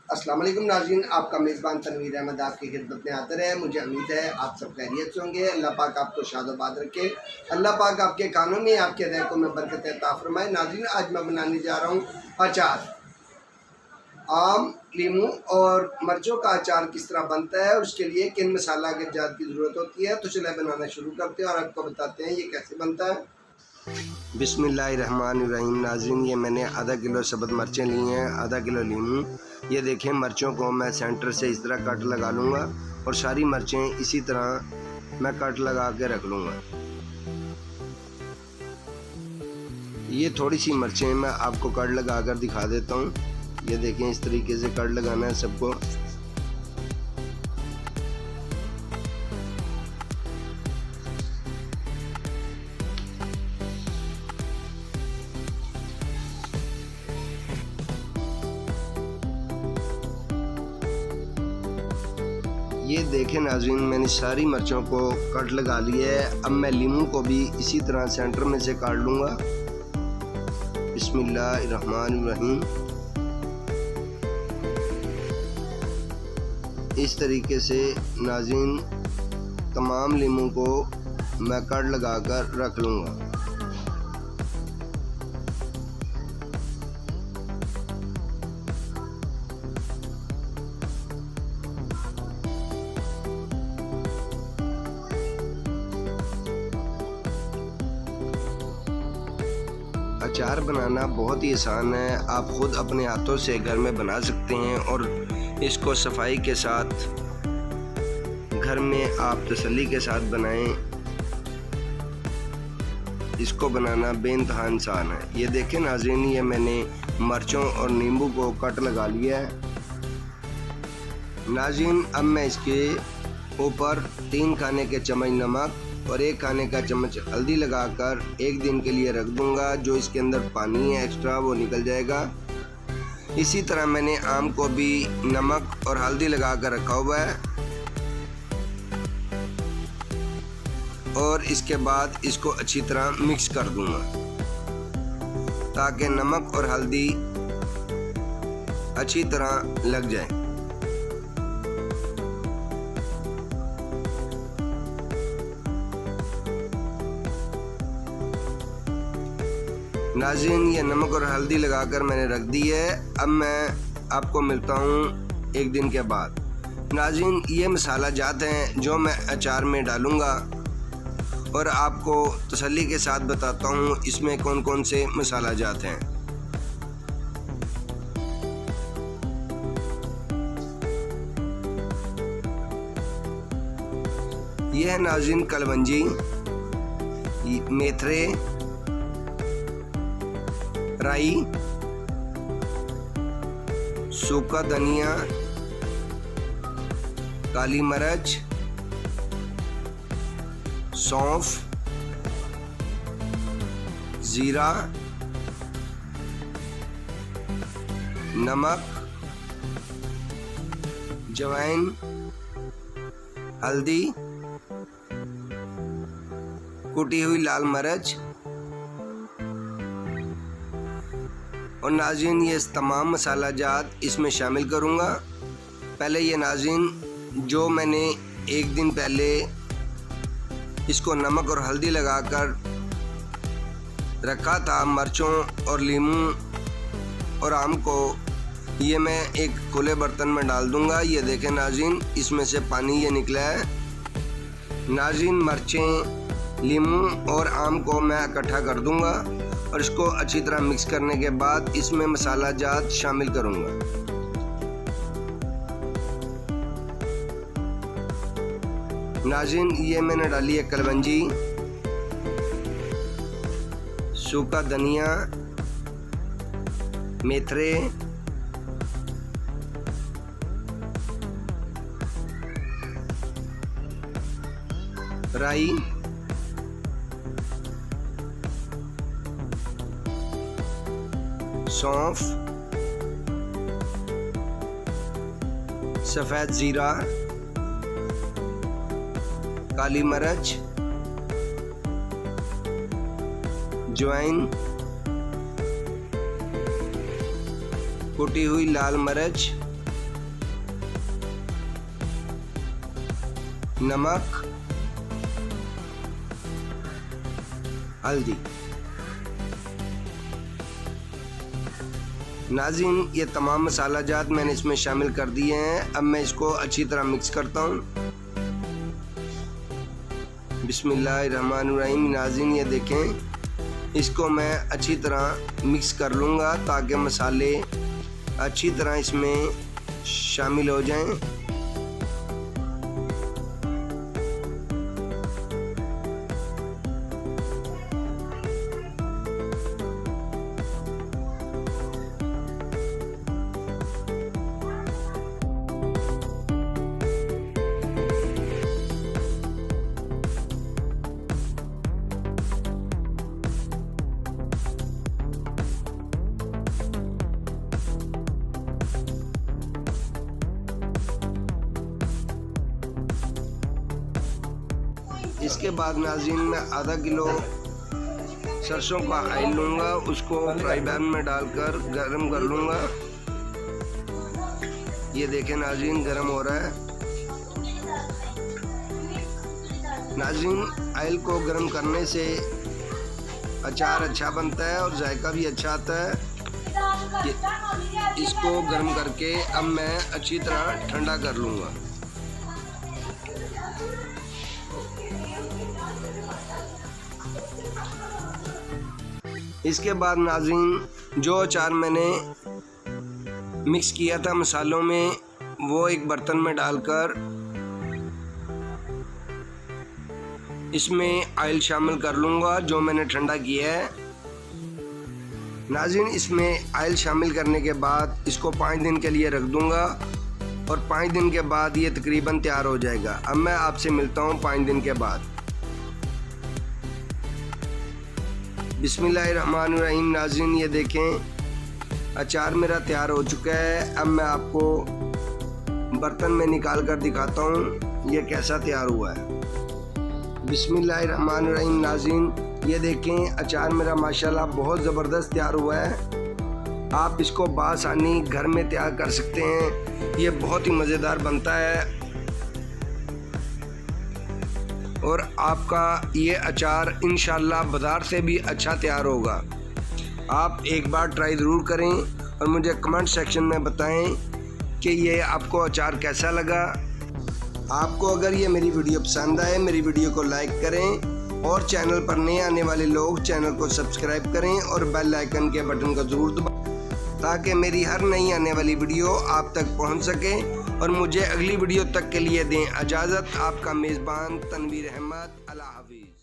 अस्सलाम वालेकुम नाज़रीन, आपका मेज़बान तनवीर अहमद आपकी खिदमत में हाज़िर है। मुझे उम्मीद है आप सब खैरियत से होंगे। अल्लाह पाक आपको शादोबाद रखे, अल्लाह पाक आपके कानों में आपके रज़्क़ों में बरकत अता फरमाए। नाज़रीन, आज मैं बनाने जा रहा हूँ अचार। आम, लीमू और मिर्चों का अचार किस तरह बनता है, उसके लिए किन मसाला के जात की ज़रूरत होती है। तो चलिए बनाना शुरू करते हैं और आपको बताते हैं ये कैसे बनता है। बिस्मिल्लाहिर्रहमानिर्रहीम। नाज़रीन, ये मैंने आधा किलो सब्ज़ मिर्चें ली हैं, आधा किलो लीमू। ये देखें, मिर्चों को मैं सेंटर से इस तरह कट लगा लूँगा और सारी मिर्चें इसी तरह मैं कट लगा के रख लूँगा। ये थोड़ी सी मिर्चें मैं आपको कट लगा कर दिखा देता हूँ। ये देखें, इस तरीके से कट लगाना है सबको। ये देखें नाज़रीन, मैंने सारी मिर्चों को कट लगा लिया है। अब मैं लीमू को भी इसी तरह सेंटर में से काट लूँगा। बिस्मिल्लाहिर्रहमानिर्रहीम। इस तरीके से नाज़रीन तमाम लीमू को मैं कट लगा कर रख लूँगा। अचार बनाना बहुत ही आसान है, आप ख़ुद अपने हाथों से घर में बना सकते हैं और इसको सफाई के साथ घर में आप तसल्ली के साथ बनाएं। इसको बनाना बेइंतहा आसान है। ये देखें नाज़रीन, ये मैंने मिर्चों और नींबू को कट लगा लिया है। नाज़रीन, अब मैं इसके ऊपर 3 खाने के चम्मच नमक और 1 खाने का चम्मच हल्दी लगाकर 1 दिन के लिए रख दूंगा। जो इसके अंदर पानी है एक्स्ट्रा वो निकल जाएगा। इसी तरह मैंने आम को भी नमक और हल्दी लगाकर रखा हुआ है और इसके बाद इसको अच्छी तरह मिक्स कर दूंगा ताकि नमक और हल्दी अच्छी तरह लग जाए। नाज़रीन, ये नमक और हल्दी लगाकर मैंने रख दी है। अब मैं आपको मिलता हूँ 1 दिन के बाद। नाज़रीन, ये मसाला जात हैं जो मैं अचार में डालूँगा और आपको तसल्ली के साथ बताता हूँ इसमें कौन कौन से मसाला जात हैं। ये है नाज़रीन कलवंजी, मेथरे, राई, सूखा धनिया, काली मिर्च, सौंफ, जीरा, नमक, जवैन, हल्दी, कुटी हुई लाल मिर्च और नाज़रीन ये तमाम मसाला जात इसमें शामिल करूँगा। पहले ये नाज़रीन जो मैंने 1 दिन पहले इसको नमक और हल्दी लगाकर रखा था, मिर्चों और लीमू और आम को, ये मैं एक खुले बर्तन में डाल दूँगा। ये देखें नाज़रीन, इसमें से पानी ये निकला है। नाज़रीन, मिर्चें, लीमू और आम को मैं इकट्ठा कर दूँगा और इसको अच्छी तरह मिक्स करने के बाद इसमें मसाला जात शामिल करूंगा। नाज़रीन, ये मैंने डाली है कलवंजी, सूखा धनिया, मेथरे, राई, सौंफ, सफ़ेद ज़ीरा, काली मिर्च, ज्वाइन, कुटी हुई लाल मिर्च, नमक, हल्दी। नाज़रीन, ये तमाम मसाला जात मैंने इसमें शामिल कर दिए हैं। अब मैं इसको अच्छी तरह मिक्स करता हूँ। बिस्मिल्लाहिर्रहमानिर्रहीम। नाज़रीन, ये देखें, इसको मैं अच्छी तरह मिक्स कर लूँगा ताकि मसाले अच्छी तरह इसमें शामिल हो जाएं। इसके बाद नाज़रीन, मैं आधा किलो सरसों का ऑयल लूँगा, उसको फ्राई पैन में डालकर गरम कर लूँगा। ये देखें नाज़रीन, गरम हो रहा है। नाज़रीन, ऑयल को गरम करने से अचार अच्छा बनता है और जायका भी अच्छा आता है। इसको गरम करके अब मैं अच्छी तरह ठंडा कर लूँगा। इसके बाद नाज़रीन, जो अचार मैंने मिक्स किया था मसालों में, वो एक बर्तन में डालकर इसमें ऑयल शामिल कर लूँगा जो मैंने ठंडा किया है। नाज़रीन, इसमें ऑयल शामिल करने के बाद इसको 5 दिन के लिए रख दूँगा और 5 दिन के बाद ये तकरीबन तैयार हो जाएगा। अब मैं आपसे मिलता हूँ 5 दिन के बाद। बिस्मिल्लाहिर्रहमानिर्रहीम। नाज़रीन, ये देखें, अचार मेरा तैयार हो चुका है। अब मैं आपको बर्तन में निकाल कर दिखाता हूँ ये कैसा तैयार हुआ है। बिस्मिल्लाहिर्रहमानिर्रहीम। नाज़रीन, ये देखें, अचार मेरा माशाल्लाह बहुत ज़बरदस्त तैयार हुआ है। आप इसको बआसानी घर में तैयार कर सकते हैं। ये बहुत ही मज़ेदार बनता है और आपका ये अचार इंशाल्लाह बाज़ार से भी अच्छा तैयार होगा। आप एक बार ट्राई ज़रूर करें और मुझे कमेंट सेक्शन में बताएं कि ये आपको अचार कैसा लगा। आपको अगर ये मेरी वीडियो पसंद आए, मेरी वीडियो को लाइक करें और चैनल पर नए आने वाले लोग चैनल को सब्सक्राइब करें और बेल आइकन के बटन को ज़रूर दबाएं ताकि मेरी हर नई आने वाली वीडियो आप तक पहुंच सके। और मुझे अगली वीडियो तक के लिए दें इजाज़त। आपका मेज़बान तनवीर अहमद। अल्लाह हाफ़िज़।